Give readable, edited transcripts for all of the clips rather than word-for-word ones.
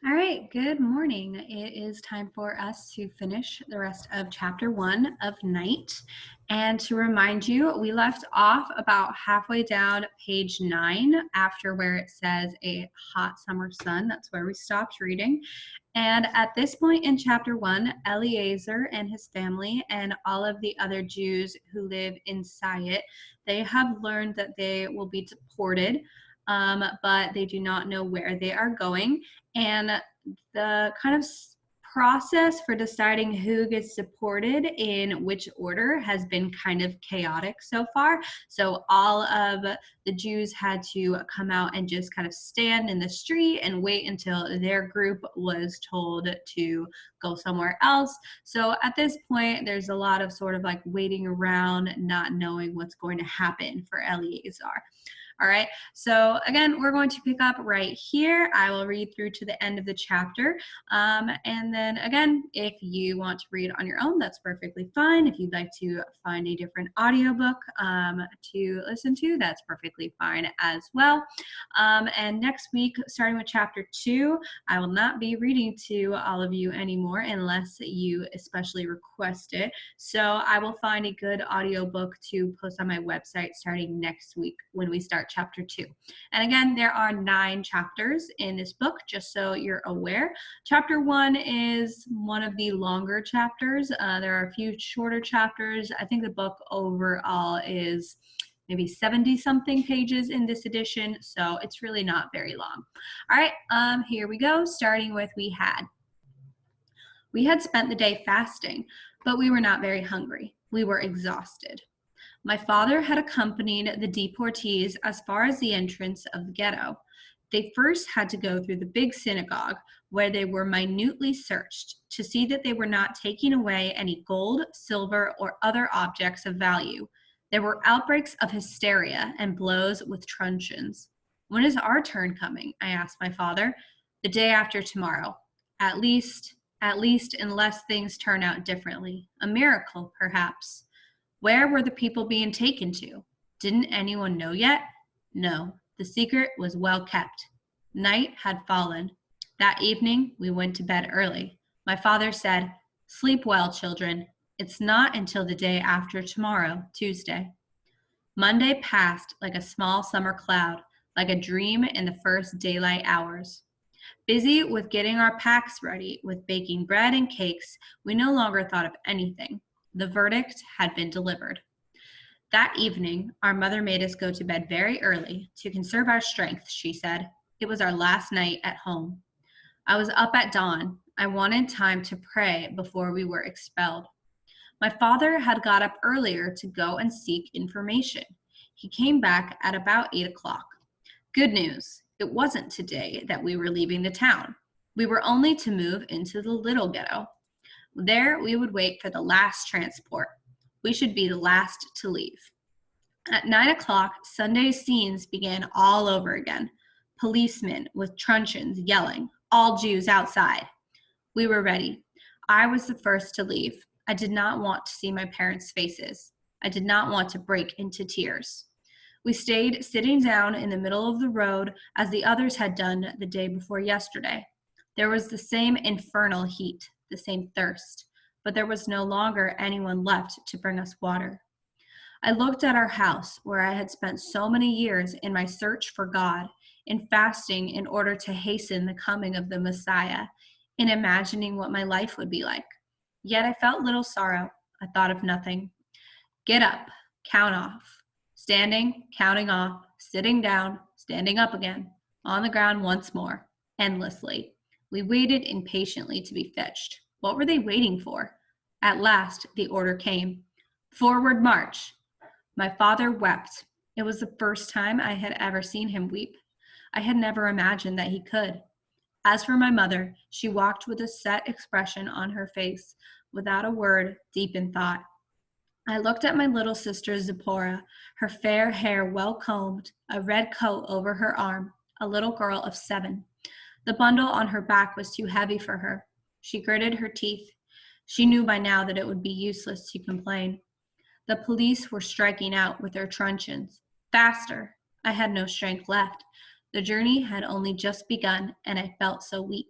All right, good morning. It is time for us to finish the rest of chapter 1 of Night. And to remind you, we left off about halfway down page 9 after where it says a hot summer sun. That's where we stopped reading. And at this point in chapter 1, Eliezer and his family and all of the other Jews who live in Sayet, they have learned that they will be deported, but they do not know where they are going. And the kind of process for deciding who gets deported in which order has been kind of chaotic so far. So all of the Jews had to come out and just kind of stand in the street and wait until their group was told to go somewhere else. So at this point, there's a lot of sort of like waiting around, not knowing what's going to happen for Eliezer. All right, so again, we're going to pick up right here. I will read through to the end of the chapter. And then again, if you want to read on your own, that's perfectly fine. If you'd like to find a different audiobook to listen to, that's perfectly fine as well. And next week, starting with chapter 2, I will not be reading to all of you anymore unless you especially request it. So I will find a good audiobook to post on my website starting next week when we start chapter 2. And again, there are 9 chapters in this book, just so you're aware. Chapter 1 is one of the longer chapters. There are a few shorter chapters. I think the book overall is maybe 70 something pages in this edition, so it's really not very long. All right, here we go, starting with We had spent the day fasting, but we were not very hungry. We were exhausted. My father had accompanied the deportees as far as the entrance of the ghetto. They first had to go through the big synagogue, where they were minutely searched to see that they were not taking away any gold, silver, or other objects of value. There were outbreaks of hysteria and blows with truncheons. When is our turn coming? I asked my father. The day after tomorrow. At least, unless things turn out differently. A miracle, perhaps. Where were the people being taken to? Didn't anyone know yet? No, the secret was well kept. Night had fallen. That evening, we went to bed early. My father said, "Sleep well, children. It's not until the day after tomorrow, Tuesday." Monday passed like a small summer cloud, like a dream in the first daylight hours. Busy with getting our packs ready, with baking bread and cakes, we no longer thought of anything. The verdict had been delivered. That evening, our mother made us go to bed very early to conserve our strength, she said. It was our last night at home. I was up at dawn. I wanted time to pray before we were expelled. My father had got up earlier to go and seek information. He came back at about 8 o'clock. Good news. It wasn't today that we were leaving the town. We were only to move into the little ghetto. There we would wait for the last transport. We should be the last to leave. At 9 o'clock, Sunday's scenes began all over again. Policemen with truncheons yelling, "All Jews outside." We were ready. I was the first to leave. I did not want to see my parents' faces. I did not want to break into tears. We stayed sitting down in the middle of the road as the others had done the day before yesterday. There was the same infernal heat, the same thirst, but there was no longer anyone left to bring us water. I looked at our house where I had spent so many years in my search for God, in fasting in order to hasten the coming of the Messiah, in imagining what my life would be like. Yet I felt little sorrow. I thought of nothing. Get up, count off. Standing, counting off, sitting down, standing up again, on the ground once more, endlessly. We waited impatiently to be fetched. What were they waiting for? At last, the order came. Forward march! My father wept. It was the first time I had ever seen him weep. I had never imagined that he could. As for my mother, she walked with a set expression on her face, without a word, deep in thought. I looked at my little sister Zipporah, her fair hair well combed, a red coat over her arm, a little girl of 7. The bundle on her back was too heavy for her. She gritted her teeth. She knew by now that it would be useless to complain. The police were striking out with their truncheons. Faster! I had no strength left. The journey had only just begun, and I felt so weak.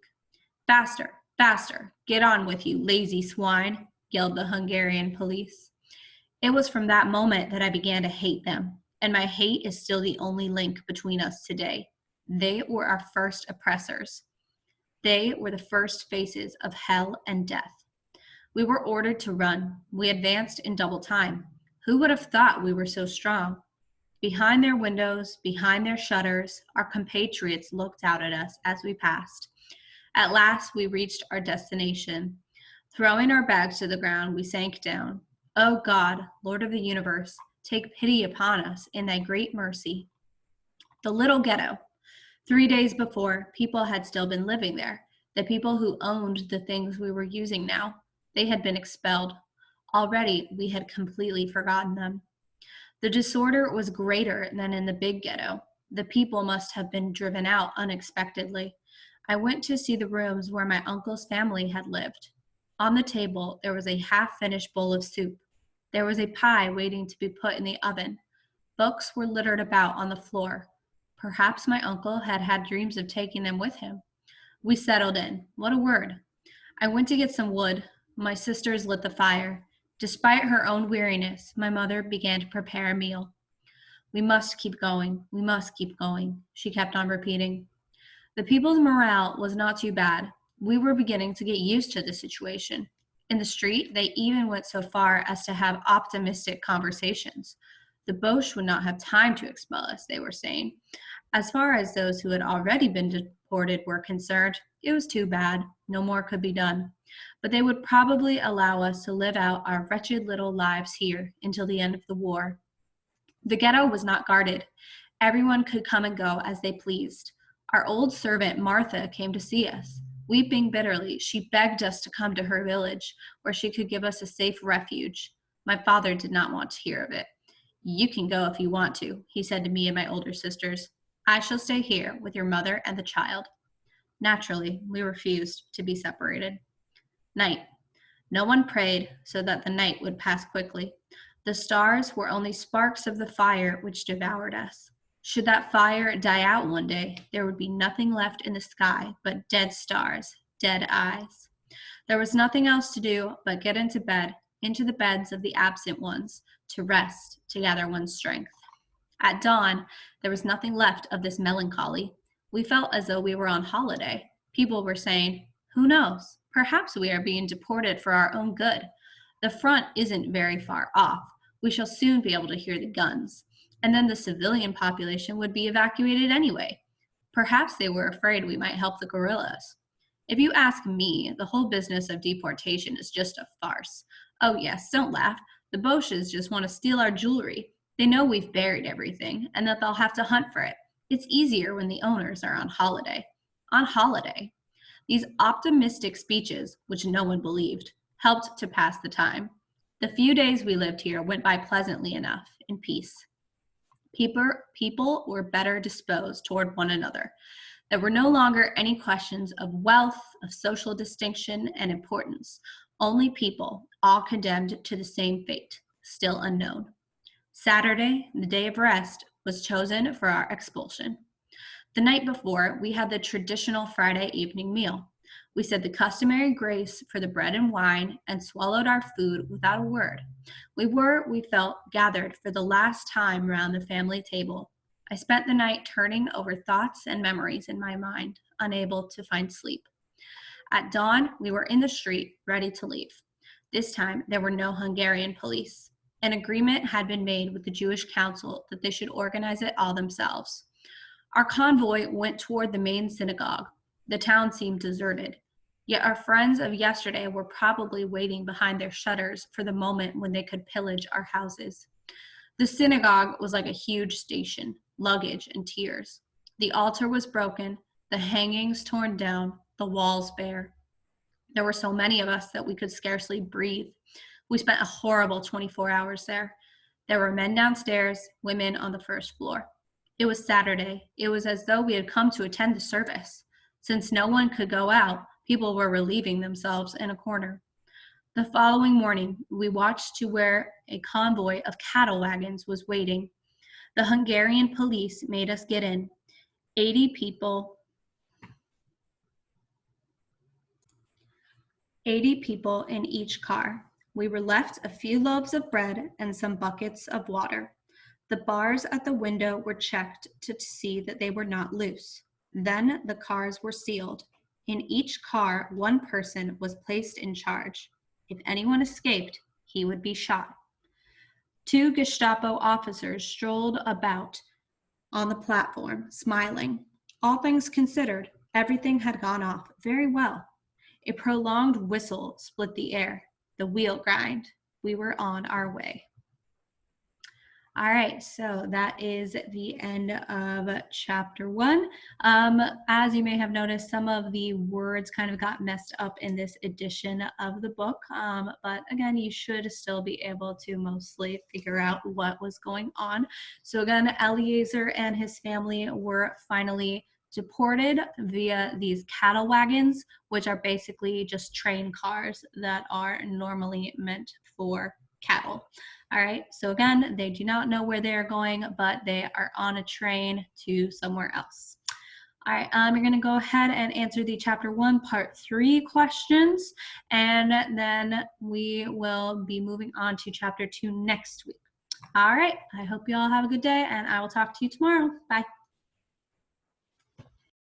Faster, faster, get on with you, lazy swine, yelled the Hungarian police. It was from that moment that I began to hate them, and my hate is still the only link between us today. They were our first oppressors. They were the first faces of hell and death. We were ordered to run. We advanced in double time. Who would have thought we were so strong? Behind their windows, behind their shutters, our compatriots looked out at us as we passed. At last, we reached our destination. Throwing our bags to the ground, we sank down. O God, Lord of the universe, take pity upon us in thy great mercy. The little ghetto. 3 days before, people had still been living there. The people who owned the things we were using now. They had been expelled. Already, we had completely forgotten them. The disorder was greater than in the big ghetto. The people must have been driven out unexpectedly. I went to see the rooms where my uncle's family had lived. On the table, there was a half-finished bowl of soup. There was a pie waiting to be put in the oven. Books were littered about on the floor. Perhaps my uncle had had dreams of taking them with him. We settled in. What a word. I went to get some wood. My sisters lit the fire. Despite her own weariness, my mother began to prepare a meal. We must keep going. We must keep going, she kept on repeating. The people's morale was not too bad. We were beginning to get used to the situation. In the street, they even went so far as to have optimistic conversations. The Boche would not have time to expel us, they were saying. As far as those who had already been deported were concerned, it was too bad. No more could be done. But they would probably allow us to live out our wretched little lives here until the end of the war. The ghetto was not guarded. Everyone could come and go as they pleased. Our old servant Martha came to see us. Weeping bitterly, she begged us to come to her village, where she could give us a safe refuge. My father did not want to hear of it. You can go if you want to, he said to me and my older sisters. I shall stay here with your mother and the child. Naturally, we refused to be separated. Night. No one prayed so that the night would pass quickly. The stars were only sparks of the fire which devoured us. Should that fire die out one day, there would be nothing left in the sky but dead stars, dead eyes. There was nothing else to do but get into bed, into the beds of the absent ones, to rest, to gather one's strength. At dawn, there was nothing left of this melancholy. We felt as though we were on holiday. People were saying, who knows? Perhaps we are being deported for our own good. The front isn't very far off. We shall soon be able to hear the guns. And then the civilian population would be evacuated anyway. Perhaps they were afraid we might help the guerrillas. If you ask me, the whole business of deportation is just a farce. Oh yes, don't laugh. The Boches just want to steal our jewelry. They know we've buried everything and that they'll have to hunt for it. It's easier when the owners are on holiday. On holiday. These optimistic speeches, which no one believed, helped to pass the time. The few days we lived here went by pleasantly enough, in peace. People were better disposed toward one another. There were no longer any questions of wealth, of social distinction and importance. Only people, all condemned to the same fate, still unknown. Saturday, the day of rest, was chosen for our expulsion. The night before, we had the traditional Friday evening meal. We said the customary grace for the bread and wine and swallowed our food without a word. We felt, gathered for the last time round the family table. I spent the night turning over thoughts and memories in my mind, unable to find sleep. At dawn, we were in the street, ready to leave. This time, there were no Hungarian police. An agreement had been made with the Jewish Council that they should organize it all themselves. Our convoy went toward the main synagogue. The town seemed deserted. Yet our friends of yesterday were probably waiting behind their shutters for the moment when they could pillage our houses. The synagogue was like a huge station, luggage and tears. The altar was broken, the hangings torn down, the walls bare. There were so many of us that we could scarcely breathe. We spent a horrible 24 hours there. There were men downstairs, women on the first floor. It was Saturday. It was as though we had come to attend the service. Since no one could go out, people were relieving themselves in a corner. The following morning, we watched to where a convoy of cattle wagons was waiting. The Hungarian police made us get in. 80 people 80 people in each car. We were left a few loaves of bread and some buckets of water. The bars at the window were checked to see that they were not loose. Then the cars were sealed. In each car, one person was placed in charge. If anyone escaped, he would be shot. 2 Gestapo officers strolled about on the platform, smiling. All things considered, everything had gone off very well. A prolonged whistle split the air. The wheel grind. We were on our way. All right, so that is the end of chapter 1. As you may have noticed, some of the words kind of got messed up in this edition of the book, but again, you should still be able to mostly figure out what was going on. So again, Eleazar and his family were finally deported via these cattle wagons, which are basically just train cars that are normally meant for cattle. All right, so again, they do not know where they're going, but they are on a train to somewhere else. All right, you're gonna go ahead and answer the chapter 1, part 3 questions, and then we will be moving on to chapter 2 next week. All right, I hope you all have a good day, and I will talk to you tomorrow. Bye.